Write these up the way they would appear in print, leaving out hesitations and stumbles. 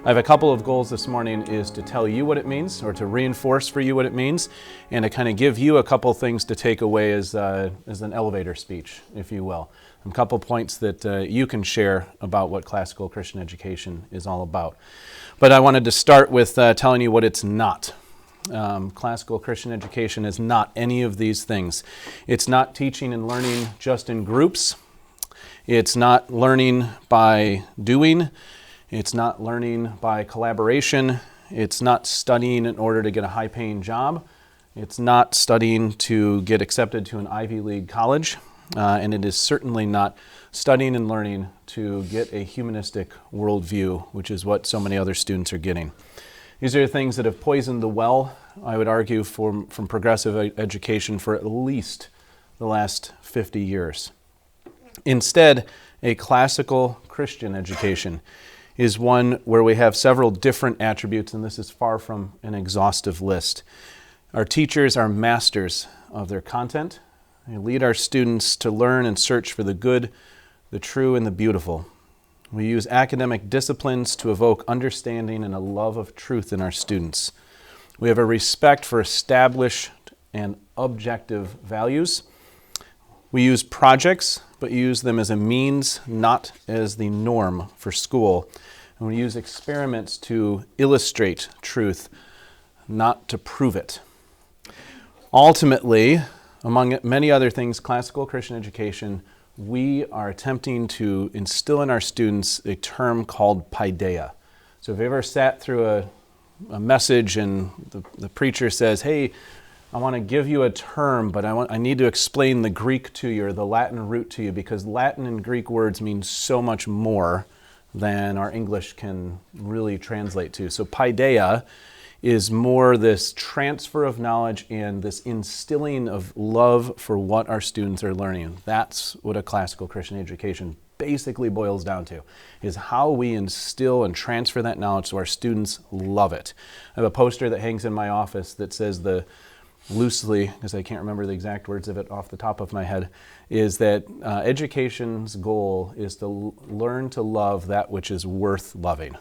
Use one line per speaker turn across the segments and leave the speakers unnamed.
I have a couple of goals this morning, is to tell you what it means, or to reinforce for you what it means, and to kind of give you a couple things to take away as an elevator speech, if you will. A couple points that you can share about what classical Christian education is all about. But I wanted to start with telling you what it's not. Classical Christian education is not any of these things. It's not teaching and learning just in groups. It's not learning by doing. It's not learning by collaboration. It's not studying in order to get a high-paying job. It's not studying to get accepted to an Ivy League college. And it is certainly not studying and learning to get a humanistic worldview, which is what so many other students are getting. These are things that have poisoned the well, I would argue, from progressive education for at least the last 50 years. Instead, a classical Christian education is one where we have several different attributes, and this is far from an exhaustive list. Our teachers are masters of their content. They lead our students to learn and search for the good, the true, and the beautiful. We use academic disciplines to evoke understanding and a love of truth in our students. We have a respect for established and objective values. We use projects, but use them as a means, not as the norm for school. And we use experiments to illustrate truth, not to prove it. Ultimately, among many other things, classical Christian education, we are attempting to instill in our students a term called paideia. So if you ever sat through a message and the preacher says, hey, I want to give you a term, but I need to explain the Greek to you or the Latin root to you, because Latin and Greek words mean so much more than our English can really translate to. So paideia is more this transfer of knowledge and this instilling of love for what our students are learning. That's what a classical Christian education basically boils down to, is how we instill and transfer that knowledge so our students love it. I have a poster that hangs in my office that says loosely, because I can't remember the exact words of it off the top of my head, is that education's goal is to learn to love that which is worth loving.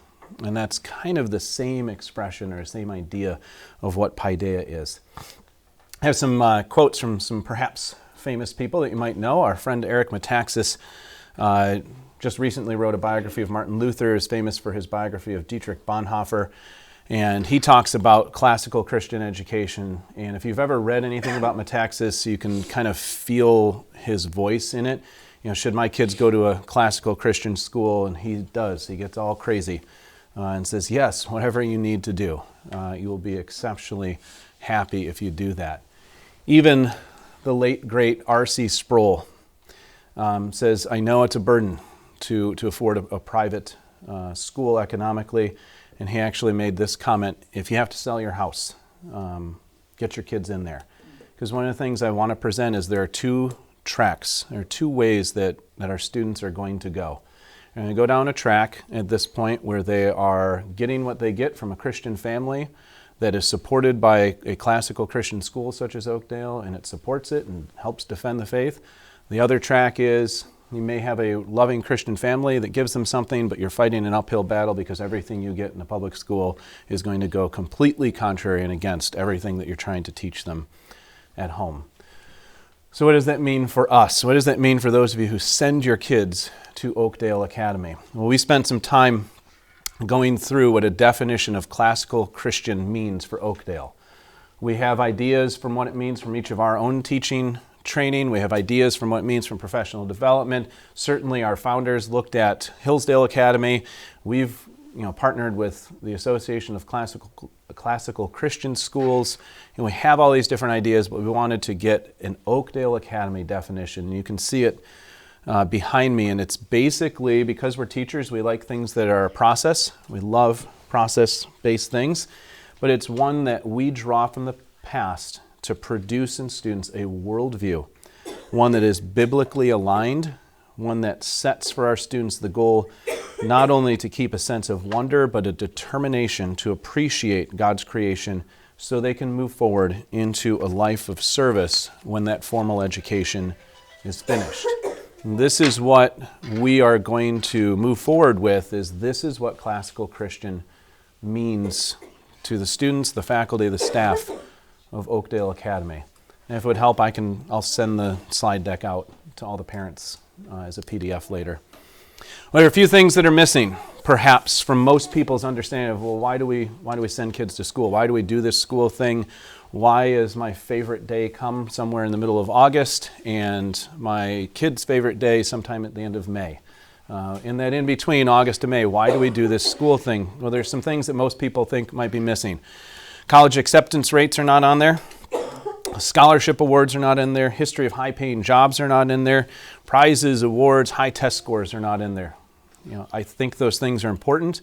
And that's kind of the same expression or same idea of what paideia is. I have some quotes from some perhaps famous people that you might know. Our friend Eric Metaxas just recently wrote a biography of Martin Luther, is famous for his biography of Dietrich Bonhoeffer. And he talks about classical Christian education. And if you've ever read anything about Metaxas, you can kind of feel his voice in it. You know, should my kids go to a classical Christian school? And he does. He gets all crazy and says, yes, whatever you need to do. You will be exceptionally happy if you do that. Even the late, great R.C. Sproul says, I know it's a burden to afford a private school economically. And he actually made this comment, if you have to sell your house, get your kids in there. Because one of the things I want to present is there are two tracks, there are two ways that our students are going to go. They're going to go down a track at this point where they are getting what they get from a Christian family that is supported by a classical Christian school such as Oakdale, and it supports it and helps defend the faith. The other track is you may have a loving Christian family that gives them something, but you're fighting an uphill battle because everything you get in a public school is going to go completely contrary and against everything that you're trying to teach them at home. So what does that mean for us? What does that mean for those of you who send your kids to Oakdale Academy? Well, we spent some time going through what a definition of classical Christian means for Oakdale. We have ideas from what it means from each of our own teaching training. We have ideas from what it means from professional development. Certainly our founders looked at Hillsdale Academy. We've partnered with the Association of Classical Christian Schools, and we have all these different ideas, but we wanted to get an Oakdale Academy definition. You can see it behind me, and it's basically, because we're teachers, we like things that are a process. We love process-based things, but it's one that we draw from the past to produce in students a worldview, one that is biblically aligned, one that sets for our students the goal not only to keep a sense of wonder, but a determination to appreciate God's creation so they can move forward into a life of service when that formal education is finished. This is what we are going to move forward with, this is what Classical Christian means to the students, the faculty, the staff of Oakdale Academy. And if it would help, I'll send the slide deck out to all the parents as a PDF later. Well, there are a few things that are missing, perhaps, from most people's understanding of, well, why do we send kids to school? Why do we do this school thing? Why is my favorite day come somewhere in the middle of August and my kid's favorite day sometime at the end of May? In that in-between August to May, why do we do this school thing? Well, there's some things that most people think might be missing. College acceptance rates are not on there. Scholarship awards are not in there. History of high-paying jobs are not in there. Prizes, awards, high test scores are not in there. I think those things are important.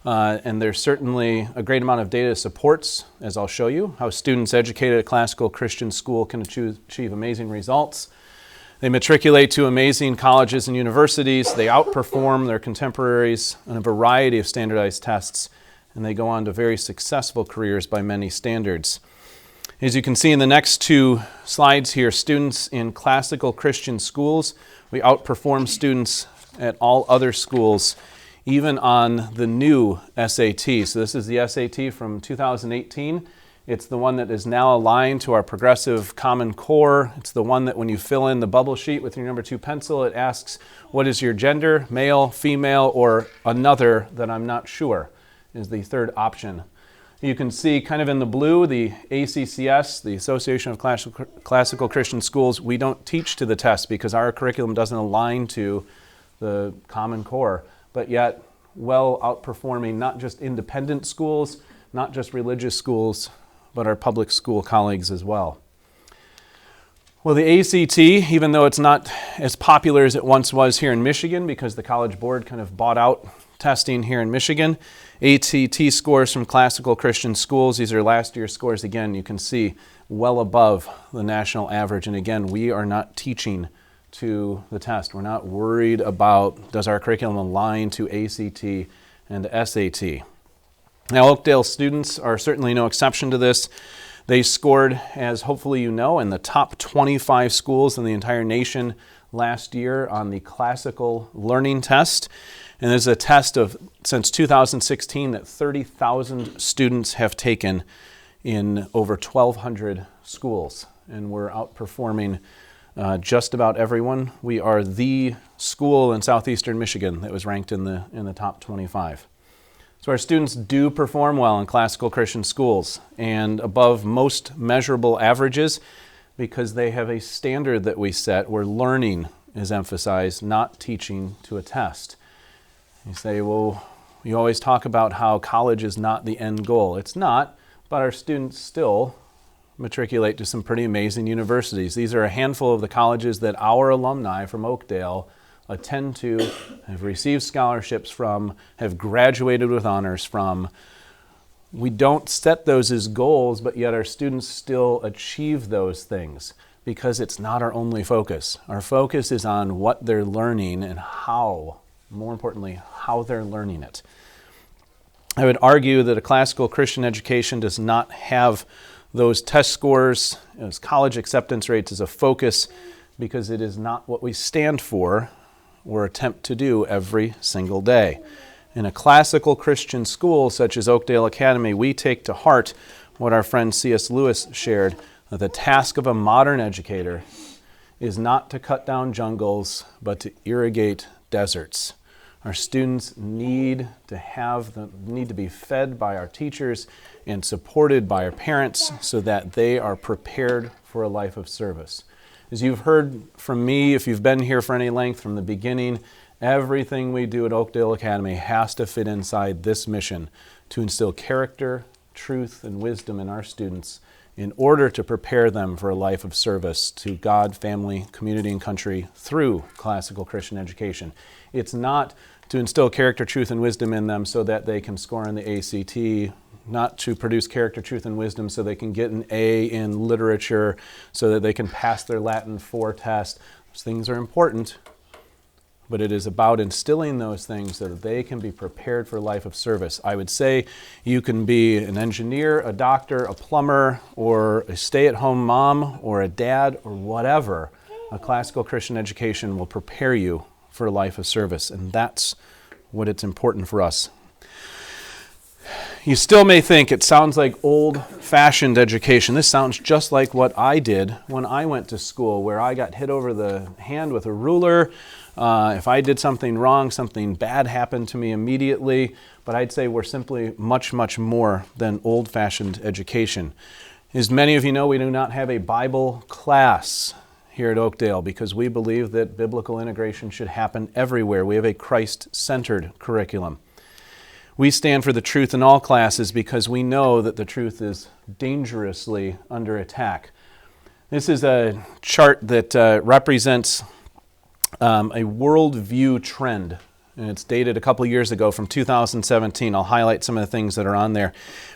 And there's certainly a great amount of data that supports, as I'll show you, how students educated at a classical Christian school can achieve amazing results. They matriculate to amazing colleges and universities. They outperform their contemporaries on a variety of standardized tests, and they go on to very successful careers by many standards. As you can see in the next two slides here, students in classical Christian schools, we outperform students at all other schools, even on the new SAT. So this is the SAT from 2018. It's the one that is now aligned to our progressive Common Core. It's the one that when you fill in the bubble sheet with your number 2 pencil, it asks, what is your gender, male, female, or another that I'm not sure, is the third option. You can see kind of in the blue, the ACCS, the Association of Classical Christian Schools. We don't teach to the test because our curriculum doesn't align to the Common Core, but yet well outperforming not just independent schools, not just religious schools, but our public school colleagues as well. Well, the ACT, even though it's not as popular as it once was here in Michigan because the College Board kind of bought out testing here in Michigan, ACT scores from classical Christian schools, these are last year's scores, again, you can see well above the national average. And again, we are not teaching to the test. We're not worried about, does our curriculum align to ACT and SAT? Now, Oakdale students are certainly no exception to this. They scored, as hopefully you know, in the top 25 schools in the entire nation last year on the classical learning test. And there's a test of, since 2016, that 30,000 students have taken in over 1,200 schools. And we're outperforming just about everyone. We are the school in southeastern Michigan that was ranked in the top 25. So our students do perform well in classical Christian schools and above most measurable averages because they have a standard that we set where learning is emphasized, not teaching to a test. You say, well, you always talk about how college is not the end goal. It's not, but our students still matriculate to some pretty amazing universities. These are a handful of the colleges that our alumni from Oakdale attend to, have received scholarships from, have graduated with honors from. We don't set those as goals, but yet our students still achieve those things because it's not our only focus. Our focus is on what they're learning and how, more importantly, how they're learning it. I would argue that a classical Christian education does not have those test scores, as college acceptance rates as a focus because it is not what we stand for or attempt to do every single day. In a classical Christian school such as Oakdale Academy, we take to heart what our friend C.S. Lewis shared, that the task of a modern educator is not to cut down jungles, but to irrigate deserts. Our students need to be fed by our teachers and supported by our parents so that they are prepared for a life of service. As you've heard from me, if you've been here for any length from the beginning, everything we do at Oakdale Academy has to fit inside this mission to instill character, truth, and wisdom in our students in order to prepare them for a life of service to God, family, community, and country through classical Christian education. It's not to instill character, truth, and wisdom in them so that they can score on the ACT, not to produce character, truth, and wisdom so they can get an A in literature, so that they can pass their Latin 4 test. Those things are important, but it is about instilling those things so that they can be prepared for a life of service. I would say you can be an engineer, a doctor, a plumber, or a stay-at-home mom, or a dad, or whatever. A classical Christian education will prepare you for a life of service, and that's what it's important for us. You still may think it sounds like old-fashioned education. This sounds just like what I did when I went to school, where I got hit over the hand with a ruler. If I did something wrong, something bad happened to me immediately. But I'd say we're simply much, much more than old-fashioned education. As many of you know, we do not have a Bible class here at Oakdale because we believe that biblical integration should happen everywhere. We have a Christ-centered curriculum. We stand for the truth in all classes because we know that the truth is dangerously under attack. This is a chart that represents a worldview trend, and it's dated a couple years ago from 2017. I'll highlight some of the things that are on there.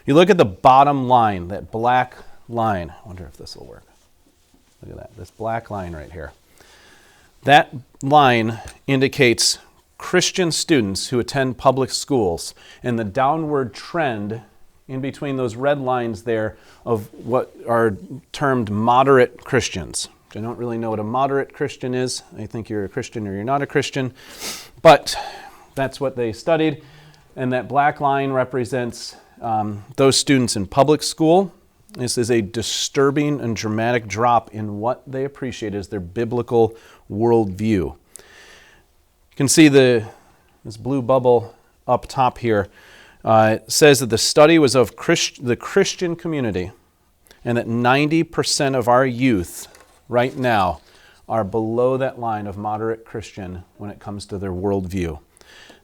You look at the bottom line, that black line. I wonder if this will work. Look at that, this black line right here. That line indicates Christian students who attend public schools, and the downward trend in between those red lines there of what are termed moderate Christians. I don't really know what a moderate Christian is. I think you're a Christian or you're not a Christian, but that's what they studied, and that black line represents those students in public school. This is a disturbing and dramatic drop in what they appreciate as their biblical worldview. You can see this blue bubble up top here. It says that the study was of the Christian community, and that 90% of our youth right now are below that line of moderate Christian when it comes to their worldview.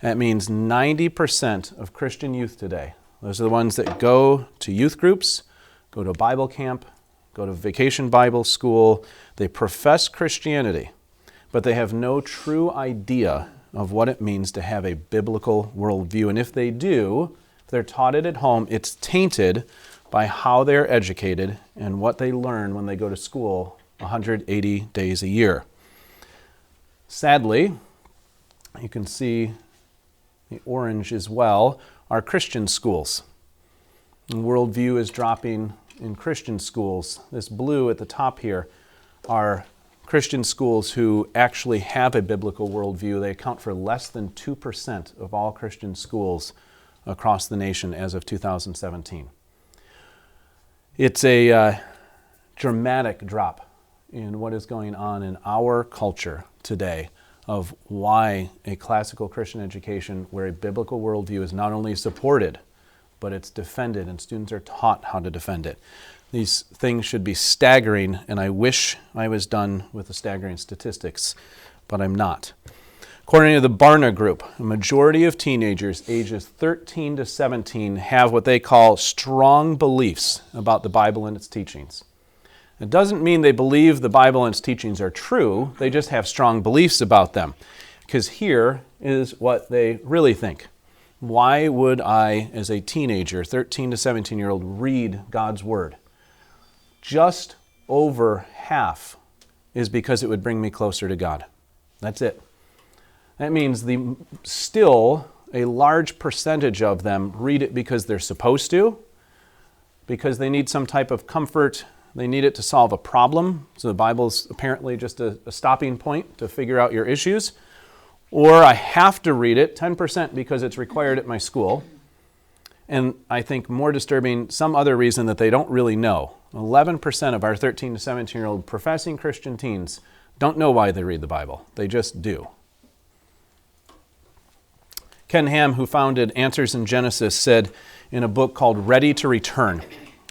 That means 90% of Christian youth today, those are the ones that go to youth groups, go to Bible camp, go to vacation Bible school. They profess Christianity, but they have no true idea of what it means to have a biblical worldview. And if they do, if they're taught it at home, it's tainted by how they're educated and what they learn when they go to school 180 days a year. Sadly, you can see the orange as well, are Christian schools. And worldview is dropping in Christian schools. This blue at the top here are Christian schools who actually have a biblical worldview. They account for less than 2% of all Christian schools across the nation as of 2017. It's a dramatic drop in what is going on in our culture today of why a classical Christian education where a biblical worldview is not only supported, but it's defended, and students are taught how to defend it. These things should be staggering, and I wish I was done with the staggering statistics, but I'm not. According to the Barna Group, a majority of teenagers ages 13 to 17 have what they call strong beliefs about the Bible and its teachings. It doesn't mean they believe the Bible and its teachings are true, they just have strong beliefs about them. Because here is what they really think. Why would I, as a teenager, 13 to 17-year-old, read God's Word? Just over half is because it would bring me closer to God. That's it. That means still a large percentage of them read it because they're supposed to, because they need some type of comfort, they need it to solve a problem. So the Bible's apparently just a stopping point to figure out your issues. Or I have to read it, 10% because it's required at my school. And I think more disturbing, some other reason that they don't really know. 11% of our 13 to 17-year-old professing Christian teens don't know why they read the Bible. They just do. Ken Ham, who founded Answers in Genesis, said in a book called Ready to Return,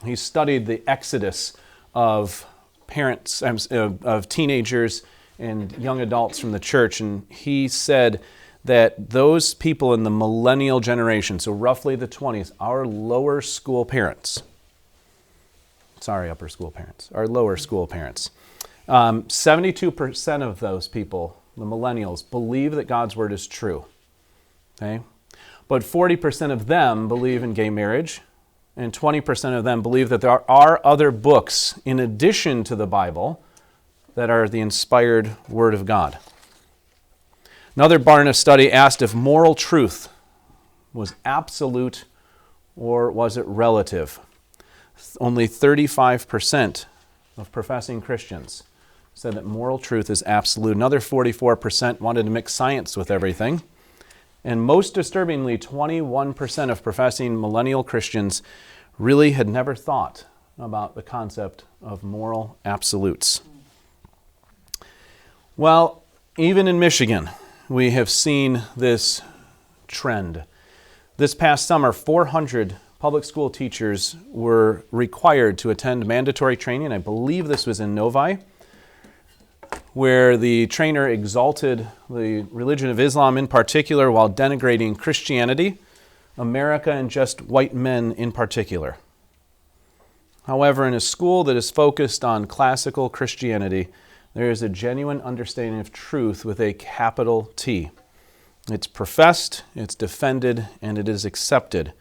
he studied the exodus of parents, of teenagers and young adults from the church, and he said that those people in the millennial generation, so roughly the 20s, our lower school parents, upper school parents, our lower school parents, 72% of those people, the millennials, believe that God's Word is true. Okay? But 40% of them believe in gay marriage, and 20% of them believe that there are other books in addition to the Bible that are the inspired Word of God. Another Barna study asked if moral truth was absolute or was it relative. Only 35% of professing Christians said that moral truth is absolute. Another 44% wanted to mix science with everything. And most disturbingly, 21% of professing millennial Christians really had never thought about the concept of moral absolutes. Well, even in Michigan, we have seen this trend. This past summer, 400 public school teachers were required to attend mandatory training. I believe this was in Novi, where the trainer exalted the religion of Islam in particular while denigrating Christianity, America, and just white men in particular. However, in a school that is focused on classical Christianity, there is a genuine understanding of truth with a capital T. It's professed, it's defended, and it is accepted.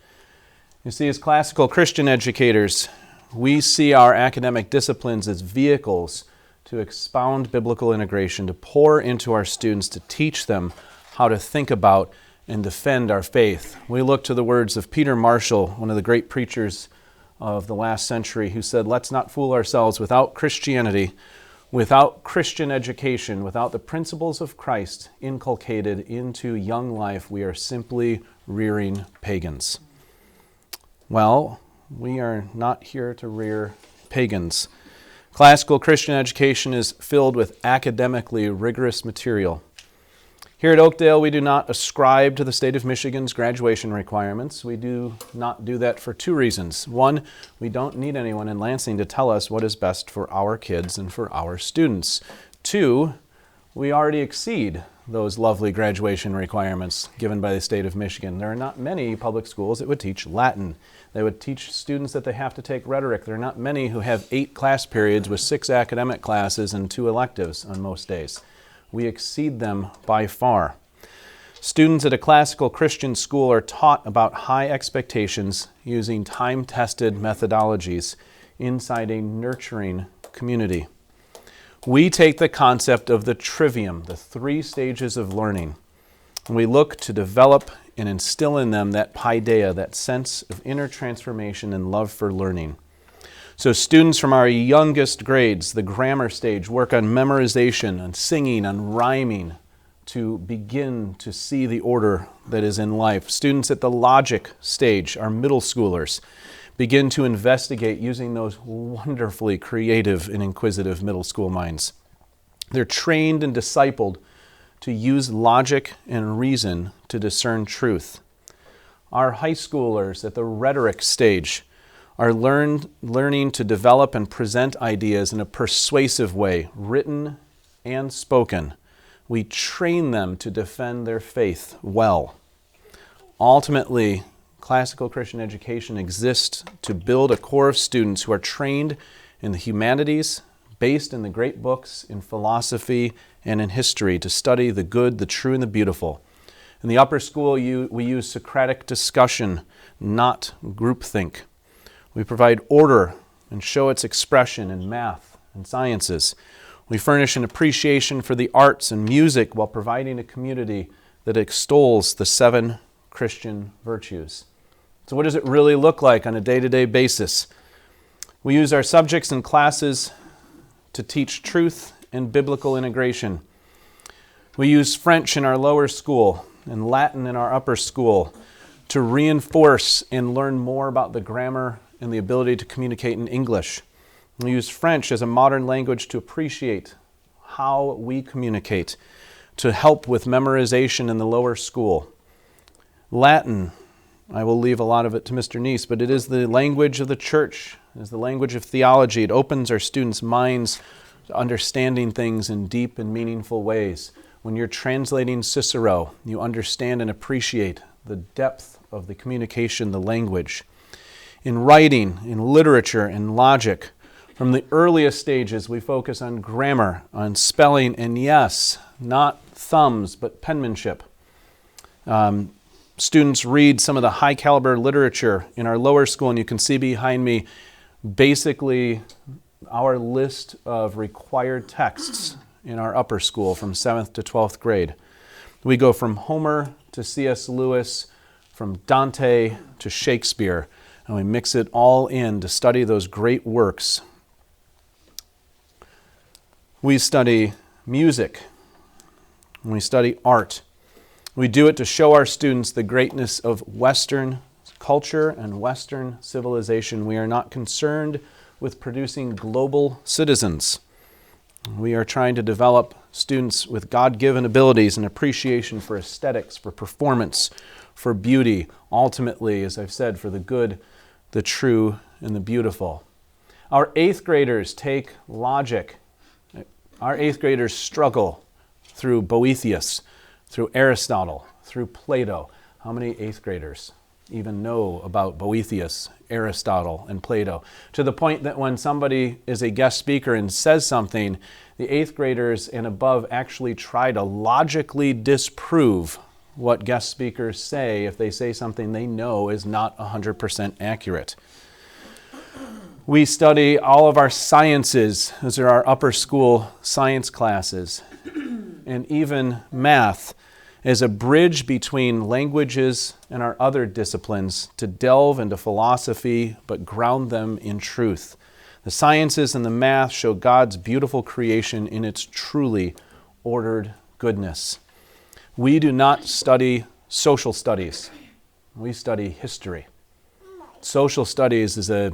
You see, as classical Christian educators, we see our academic disciplines as vehicles to expound biblical integration, to pour into our students, to teach them how to think about and defend our faith. We look to the words of Peter Marshall, one of the great preachers of the last century, who said, "Let's not fool ourselves. Without Christianity, without Christian education, without the principles of Christ inculcated into young life, we are simply rearing pagans." Well, we are not here to rear pagans. Classical Christian education is filled with academically rigorous material. Here at Oakdale, we do not ascribe to the state of Michigan's graduation requirements. We do not do that for two reasons. One, we don't need anyone in Lansing to tell us what is best for our kids and for our students. Two, we already exceed those lovely graduation requirements given by the state of Michigan. There are not many public schools that would teach Latin. They would teach students that they have to take rhetoric. There are not many who have 8 class periods with 6 academic classes and 2 electives on most days. We exceed them by far. Students at a classical Christian school are taught about high expectations using time-tested methodologies inside a nurturing community. We take the concept of the trivium, the 3 stages of learning, and we look to develop and instill in them that paideia, that sense of inner transformation and love for learning. So students from our youngest grades, the grammar stage, work on memorization, on singing, on rhyming, to begin to see the order that is in life. Students at the logic stage, our middle schoolers, begin to investigate using those wonderfully creative and inquisitive middle school minds. They're trained and discipled to use logic and reason to discern truth. Our high schoolers at the rhetoric stage are learning to develop and present ideas in a persuasive way, written and spoken. We train them to defend their faith well. Ultimately, classical Christian education exists to build a core of students who are trained in the humanities, based in the great books, in philosophy, and in history, to study the good, the true, and the beautiful. In the upper school, we use Socratic discussion, not groupthink. We provide order and show its expression in math and sciences. We furnish an appreciation for the arts and music while providing a community that extols the 7 Christian virtues. So what does it really look like on a day-to-day basis? We use our subjects and classes to teach truth and biblical integration. We use French in our lower school and Latin in our upper school to reinforce and learn more about the grammar and the ability to communicate in English. We use French as a modern language to appreciate how we communicate, to help with memorization in the lower school. Latin, I will leave a lot of it to Mr. Neese, but it is the language of the church, it is the language of theology. It opens our students' minds to understanding things in deep and meaningful ways. When you're translating Cicero, you understand and appreciate the depth of the communication, the language. In writing, in literature, in logic, from the earliest stages, we focus on grammar, on spelling, and yes, not thumbs, but penmanship. Students read some of the high caliber literature in our lower school, and you can see behind me basically our list of required texts in our upper school from 7th to 12th grade. We go from Homer to C.S. Lewis, from Dante to Shakespeare, and we mix it all in to study those great works. We study music. We study art. We do it to show our students the greatness of Western culture and Western civilization. We are not concerned with producing global citizens. We are trying to develop students with God-given abilities and appreciation for aesthetics, for performance, for beauty, ultimately, as I've said, for the good, the true, and the beautiful. Our 8th graders take logic. Our 8th graders struggle through Boethius, through Aristotle, through Plato. How many 8th graders even know about Boethius, Aristotle, and Plato? To the point that when somebody is a guest speaker and says something, the 8th graders and above actually try to logically disprove what guest speakers say if they say something they know is not 100% accurate. We study all of our sciences. Those are our upper school science classes. And even math as a bridge between languages and our other disciplines to delve into philosophy but ground them in truth. The sciences and the math show God's beautiful creation in its truly ordered goodness. We do not study social studies. We study history. Social studies is a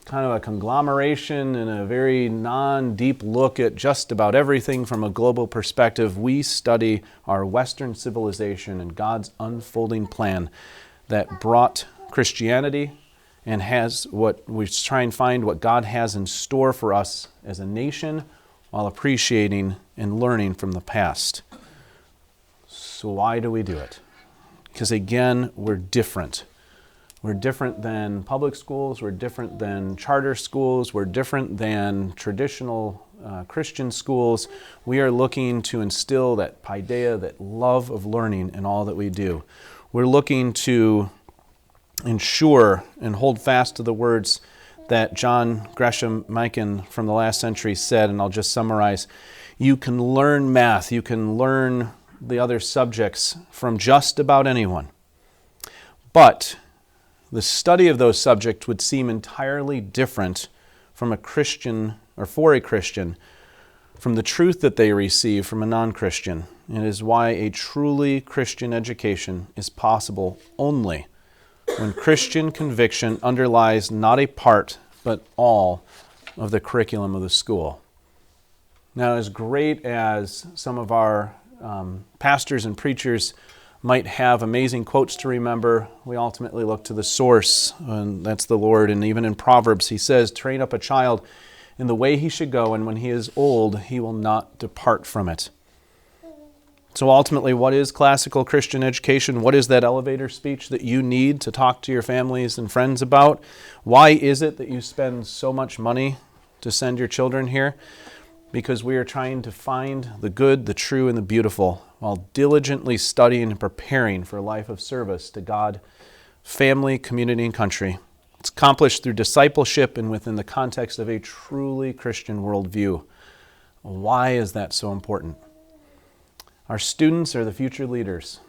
kind of a conglomeration and a very non-deep look at just about everything from a global perspective. We study our Western civilization and God's unfolding plan that brought Christianity and has what we try and find what God has in store for us as a nation while appreciating and learning from the past. So why do we do it? Because again, we're different. We're different than public schools, we're different than charter schools, we're different than traditional Christian schools. We are looking to instill that paideia, that love of learning in all that we do. We're looking to ensure and hold fast to the words that John Gresham Machen from the last century said, and I'll just summarize. You can learn math, you can learn the other subjects from just about anyone. But the study of those subjects would seem entirely different from a Christian, or for a Christian, from the truth that they receive from a non-Christian. It is why a truly Christian education is possible only when Christian conviction underlies not a part, but all of the curriculum of the school. Now, as great as some of our pastors and preachers might have amazing quotes to remember, we ultimately look to the source, and that's the Lord. And even in Proverbs, he says, train up a child in the way he should go, and when he is old, he will not depart from it. So ultimately, what is classical Christian education? What is that elevator speech that you need to talk to your families and friends about? Why is it that you spend so much money to send your children here? Because we are trying to find the good, the true, and the beautiful while diligently studying and preparing for a life of service to God, family, community, and country. It's accomplished through discipleship and within the context of a truly Christian worldview. Why is that so important? Our students are the future leaders.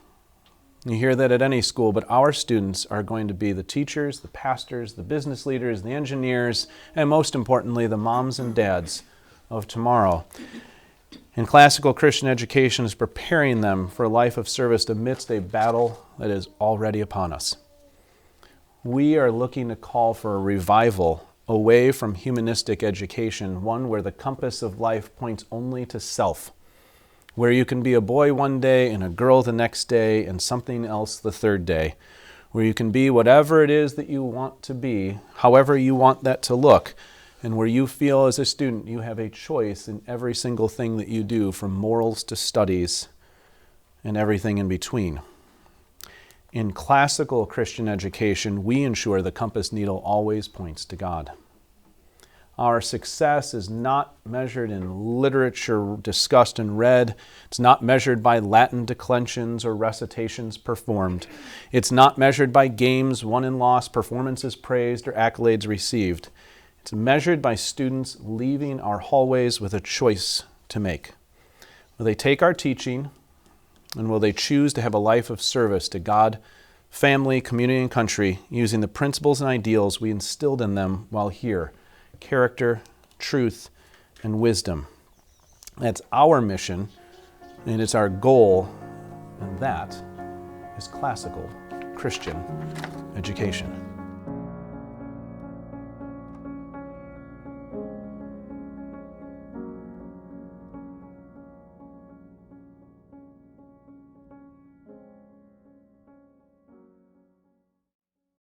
You hear that at any school, but our students are going to be the teachers, the pastors, the business leaders, the engineers, and most importantly, the moms and dads of tomorrow. And classical Christian education is preparing them for a life of service amidst a battle that is already upon us. We are looking to call for a revival away from humanistic education, one where the compass of life points only to self, where you can be a boy one day and a girl the next day and something else the third day, where you can be whatever it is that you want to be, however you want that to look, and where you feel as a student you have a choice in every single thing that you do, from morals to studies and everything in between. In classical Christian education, we ensure the compass needle always points to God. Our success is not measured in literature discussed and read. It's not measured by Latin declensions or recitations performed. It's not measured by games won and lost, performances praised, or accolades received. It's measured by students leaving our hallways with a choice to make. Will they take our teaching, and will they choose to have a life of service to God, family, community, and country, using the principles and ideals we instilled in them while here: character, truth, and wisdom. That's our mission, and it's our goal, and that is classical Christian education.